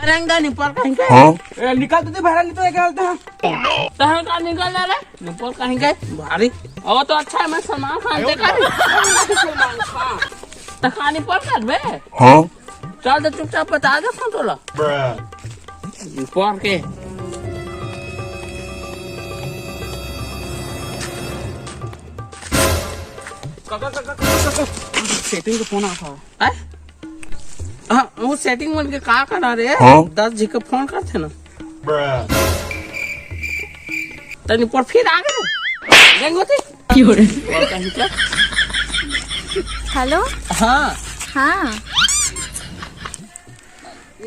रंगा निपर कहीं के निकाल तो दे भाड़ा नहीं तो निकालते हैं। तहन का निकल रहा है निपर कहीं के भारी और तो अच्छा है मैं सलमान खान देखा सलमान खान तो कहानी पर कर बे हाँ चल तो चुपचाप बता दे फोन तोला पर के सेटिंग का फोन आता है। हाँ वो सेटिंग बन के का करा रे हाँ? 10 जी के फोन करते ना तनी पर फिर आ गए गंगोती क्यों रे कहीं क्या हेलो हाँ हाँ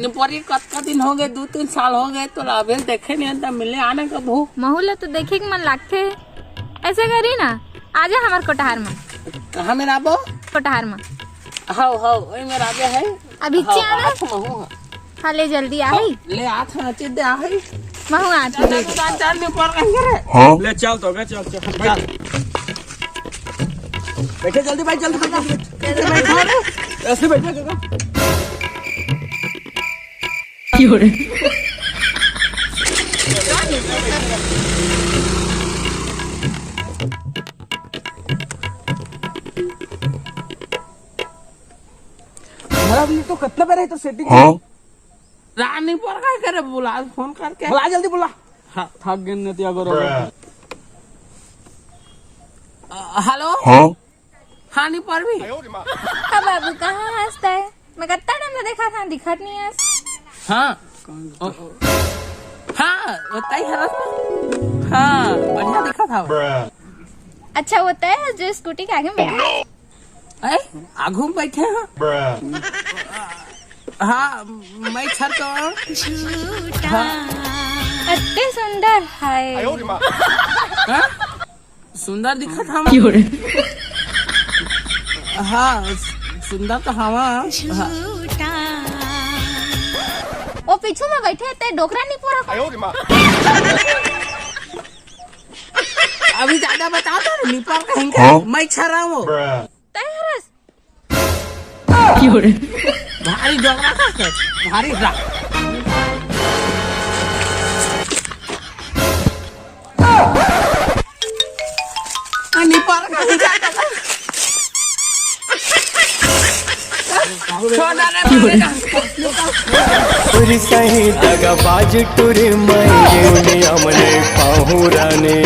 निपरी कत दिन हो गए 2-3 साल हो गए तो लाभेल देखे नहीं अंदर मिलने आने का भू महुला तो देखे के मन लगते है। ऐसे करी ना आजा हमार कोटहार में कहाँ मेरा बो कोटहार में हाँ हाँ वही मेरा आगे है अभी आना महू हाँ ले जल्दी आई ले आथ नची दे आई महू आती चार में पर कहीं रे हाँ ले चल तो चल चल बैठे जल्दी भाई जल्दी बैठ ऐसे बैठे काका क्यों रे तो कितना बार है तो सेटिंग हाँ रानी पर काय करे बुला फोन करके बुला जल्दी बुला हाँ थक गए नहीं तो अगर हेलो हाँ हानि पर भी हाँ बाबू कहाँ हंसता है मैं कितना टाइम से देखा था दिखत नहीं है हाँ हाँ बताई हरस हाँ बढ़िया दिखा था वो। अच्छा होता है जो स्कूटी के आगे में ए आगू में बैठे हैं हाँ मैं छर तो अत्ते सुंदर है हाँ? सुंदर दिखा था क्यों रे हाँ सुंदर तो हवा हाँ। वो पीछू में बैठे ते डोकरा नहीं पूरा अभी ज्यादा बता दो निपर कहीं हाँ? मैं छरा हूँ हरस क्यों रे भारी डोगरा का भारी रा निपर कहीं जाता छोड़ा रे तुरी सही दगा बाज टुरी मायरे उन्हें हमने पाहुराने